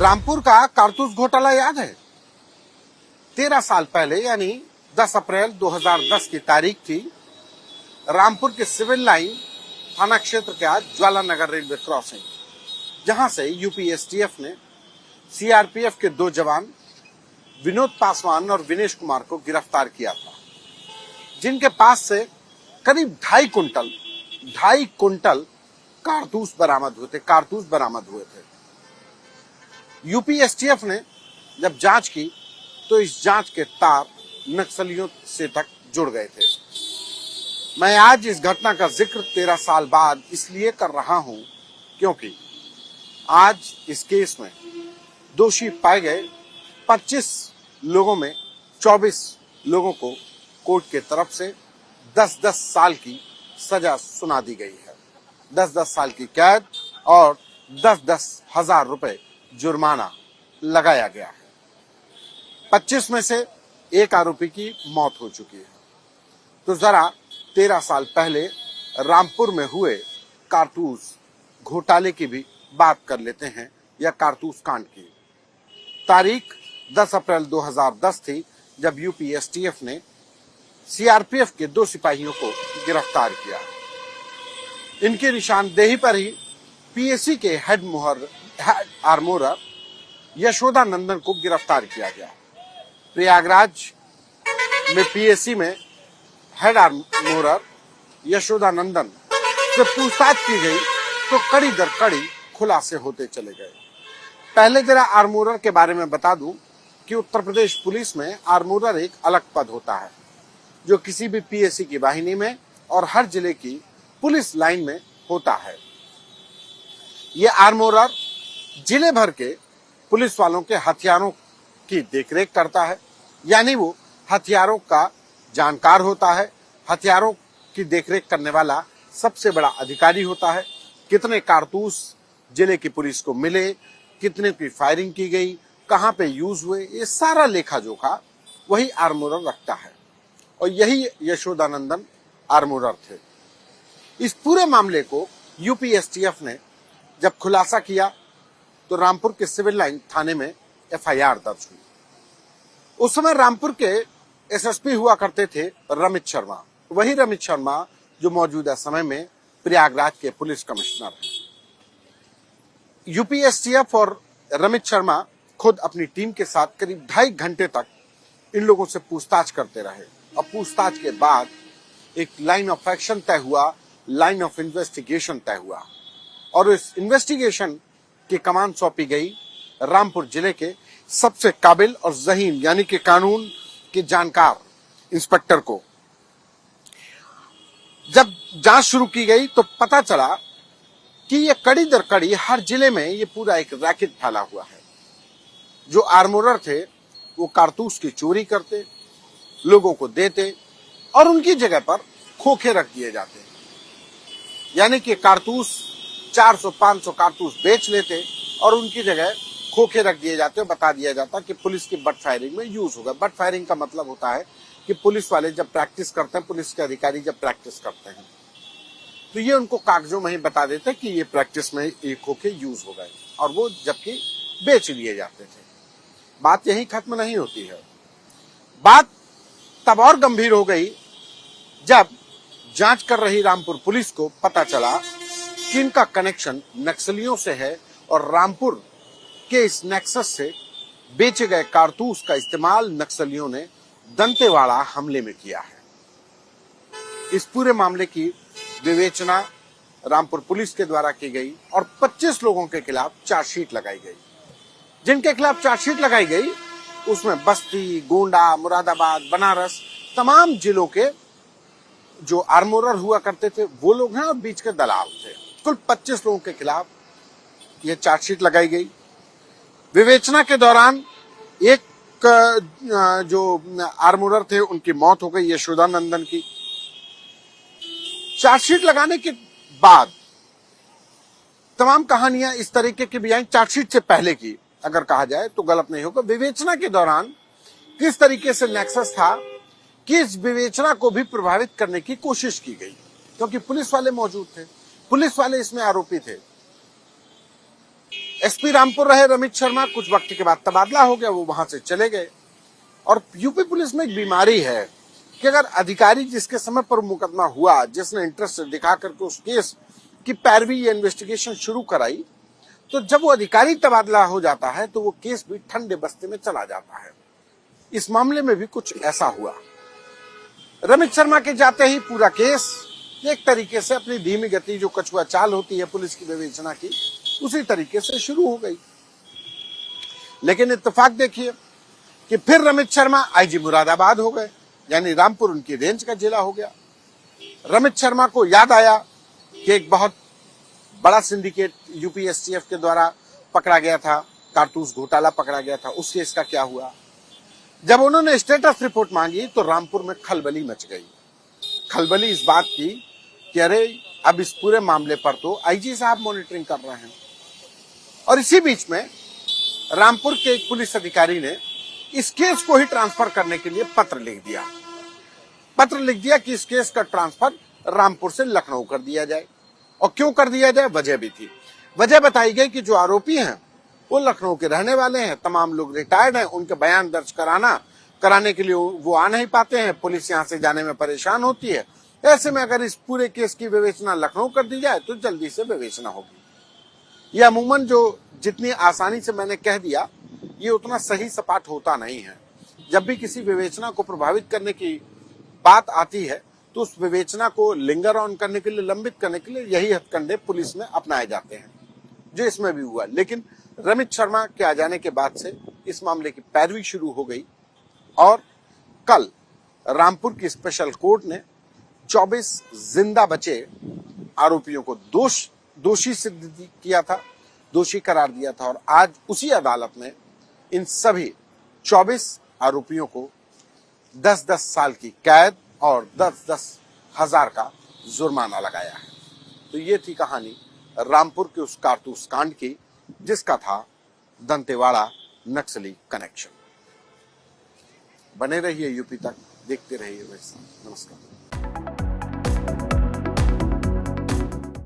रामपुर का कारतूस घोटाला याद है? 13 साल पहले यानी 10 अप्रैल 2010 की तारीख थी। रामपुर के सिविल लाइन थाना क्षेत्र के ज्वाला नगर रेलवे क्रॉसिंग, जहां से यूपी एसटीएफ ने सीआरपीएफ के 2 जवान विनोद पासवान और विनेश कुमार को गिरफ्तार किया था, जिनके पास से करीब 2.5 कुंटल कारतूस बरामद हुए थे। यूपी एसटीएफ ने जब जांच की तो इस जांच के तार नक्सलियों से तक जुड़ गए थे। मैं आज इस घटना का जिक्र 13 साल बाद इसलिए कर रहा हूं क्योंकि आज इस केस में दोषी पाए गए 25 लोगों में 24 लोगों को कोर्ट के तरफ से 10-10 साल की सजा सुना दी गई है। 10-10 साल की कैद और 10-10 हजार रुपए जुर्माना लगाया गया है। 25 में से एक आरोपी की मौत हो चुकी है। तो जरा 13 साल पहले रामपुर में हुए कारतूस घोटाले की भी बात कर लेते हैं, या कारतूस कांड की। तारीख 10 अप्रैल 2010 थी जब यूपी एसटीएफ ने सीआरपीएफ के 2 सिपाहियों को गिरफ्तार किया। इनकी निशानदेही पर ही पीएसी के हेड आर्मोरर यशोदा नंदन को गिरफ्तार किया गया। प्रयागराज में पीएसी में हेड आर्मोरर यशोदा नंदन से पूछताछ की गई तो कड़ी दर कड़ी खुलासे होते चले गए। पहले जरा आर्मोरर के बारे में बता दूं कि उत्तर प्रदेश पुलिस में आर्मोरर एक अलग पद होता है, जो किसी भी पीएसी की वाहिनी में और हर जिले की पुलिस लाइन में होता है। ये आर्मोरर जिले भर के पुलिस वालों के हथियारों की देखरेख करता है, यानी वो हथियारों का जानकार होता है। हथियारों की देखरेख करने वाला सबसे बड़ा अधिकारी होता है। कितने कारतूस जिले की पुलिस को मिले, कितने की फायरिंग की गई, कहां पे यूज हुए, ये सारा लेखा जोखा वही आर्मोरर रखता है। और यही यशोदानंदन आर्मोरर थे। इस पूरे मामले को यूपी एसटीएफ ने जब खुलासा किया तो रामपुर के सिविल लाइन थाने में एफआईआर दर्ज हुई। उस समय रामपुर के एसएसपी हुआ करते थे रमित शर्मा, वही रमित शर्मा जो मौजूदा समय में प्रयागराज के पुलिस कमिश्नर हैं। यूपी एसटीएफ और रमित शर्मा खुद अपनी टीम के साथ करीब 2.5 घंटे तक इन लोगों से पूछताछ करते रहे। और पूछताछ के बाद एक लाइन ऑफ एक्शन तय हुआ, लाइन ऑफ इन्वेस्टिगेशन तय हुआ, और इस इन्वेस्टिगेशन की कमान सौंपी गई रामपुर जिले के सबसे काबिल और ज़हीन यानी कि कानून के जानकार इंस्पेक्टर को। जब जांच शुरू की गई तो पता चला कि ये कड़ी दर कड़ी हर जिले में ये पूरा एक रैकेट फैला हुआ है। जो आर्मोरर थे वो कारतूस की चोरी करते, लोगों को देते और उनकी जगह पर खोखे रख दिए जाते, यानी कि कारतूस 400-500 कारतूस बेच लेते और उनकी जगह खोखे रख दिए जाते और बता दिया जाता कि पुलिस की बट फायरिंग में यूज होगा। बट फायरिंग का मतलब होता है कि पुलिस वाले जब प्रैक्टिस करते हैं, पुलिस के अधिकारी जब प्रैक्टिस करते हैं तो ये उनको कागजों में ही बता देते कि ये प्रैक्टिस में ये खोखे यूज हो गए, और वो जबकि बेच लिए जाते थे। बात यही खत्म नहीं होती है। बात तब और गंभीर हो गई जब जांच कर रही रामपुर पुलिस को पता चला कि इनका कनेक्शन नक्सलियों से है और रामपुर के इस नेक्सस से बेचे गए कारतूस का इस्तेमाल नक्सलियों ने दंतेवाड़ा हमले में किया है। इस पूरे मामले की विवेचना रामपुर पुलिस के द्वारा की गई और 25 लोगों के खिलाफ चार्जशीट लगाई गई। जिनके खिलाफ चार्जशीट लगाई गई उसमें बस्ती, गोंडा, मुरादाबाद, बनारस, तमाम जिलों के जो आर्मोरर हुआ करते थे वो लोग हैं और बीच के दलाल थे। कुल 25 लोगों के खिलाफ यह चार्जशीट लगाई गई। विवेचना के दौरान एक जो आर्मोरर थे उनकी मौत हो गई, यशोदानंदन की। चार्जशीट लगाने के बाद तमाम कहानियां इस तरीके की भी आई। चार्जशीट से पहले की अगर कहा जाए तो गलत नहीं होगा। विवेचना के दौरान किस तरीके से नेक्सस था कि इस विवेचना को भी प्रभावित करने की कोशिश की गई, क्योंकि पुलिस वाले मौजूद थे, पुलिस वाले इसमें आरोपी थे। एसपी रामपुर रहे रमित शर्मा, कुछ वक्त के बाद तबादला हो गया, वो वहां से चले गए। और यूपी पुलिस में एक बीमारी है कि अगर अधिकारी जिसके समय पर मुकदमा हुआ, जिसने इंटरेस्ट दिखा करके उस केस की पैरवी या इन्वेस्टिगेशन शुरू कराई, तो जब वो अधिकारी तबादला हो जाता है तो वो केस भी ठंडे बस्ते में चला जाता है। इस मामले में भी कुछ ऐसा हुआ। रमित शर्मा के जाते ही पूरा केस एक तरीके से अपनी धीमी गति, जो कछुआ चाल होती है पुलिस की विवेचना की, उसी तरीके से शुरू हो गई। लेकिन इत्तेफाक देखिए कि फिर रमित शर्मा आईजी मुरादाबाद हो गए, यानी रामपुर उनकी रेंज का जिला हो गया। रमित शर्मा को याद आया कि एक बहुत बड़ा सिंडिकेट यूपी एसटीएफ के द्वारा पकड़ा गया था, कारतूस घोटाला पकड़ा गया था, उस केस का क्या हुआ। जब उन्होंने स्टेटस रिपोर्ट मांगी तो रामपुर में खलबली मच गई। खलबली इस बात की कि अरे अब इस पूरे मामले पर तो आईजी साहब मॉनिटरिंग कर रहे हैं। और इसी बीच में रामपुर के एक पुलिस अधिकारी ने इस केस को ही ट्रांसफर करने के लिए पत्र लिख दिया कि इस केस का ट्रांसफर रामपुर से लखनऊ कर दिया जाए। और क्यों कर दिया जाए, वजह भी थी। वजह बताई गई कि जो आरोपी हैं वो लखनऊ के रहने वाले हैं, तमाम लोग रिटायर्ड हैं, उनके बयान दर्ज कराने के लिए वो आ नहीं पाते हैं, पुलिस यहां से जाने में परेशान होती है। ऐसे में अगर इस पूरे केस की विवेचना लखनऊ कर दी जाए तो जल्दी से विवेचना होगी। ये अमूमन जो जितनी आसानी से मैंने कह दिया, ये उतना सही सपाट होता नहीं है। जब भी किसी विवेचना को प्रभावित करने की बात आती है तो उस विवेचना को लिंगर ऑन करने के लिए, लंबित करने के लिए यही हथकंडे पुलिस में अपनाए जाते हैं, जो इसमें भी हुआ। लेकिन रमित शर्मा के आ जाने के बाद से इस मामले की पैरवी शुरू हो गई और कल रामपुर की स्पेशल कोर्ट ने 24 जिंदा बचे आरोपियों को दोषी सिद्ध किया था, दोषी करार दिया था। और आज उसी अदालत में इन सभी 24 आरोपियों को 10-10 साल की कैद और 10-10 हजार का जुर्माना लगाया है। तो ये थी कहानी रामपुर के उस कारतूस कांड की, जिसका था दंतेवाड़ा नक्सली कनेक्शन। बने रहिए यूपी तक, देखते रहिए वैसा। नमस्कार।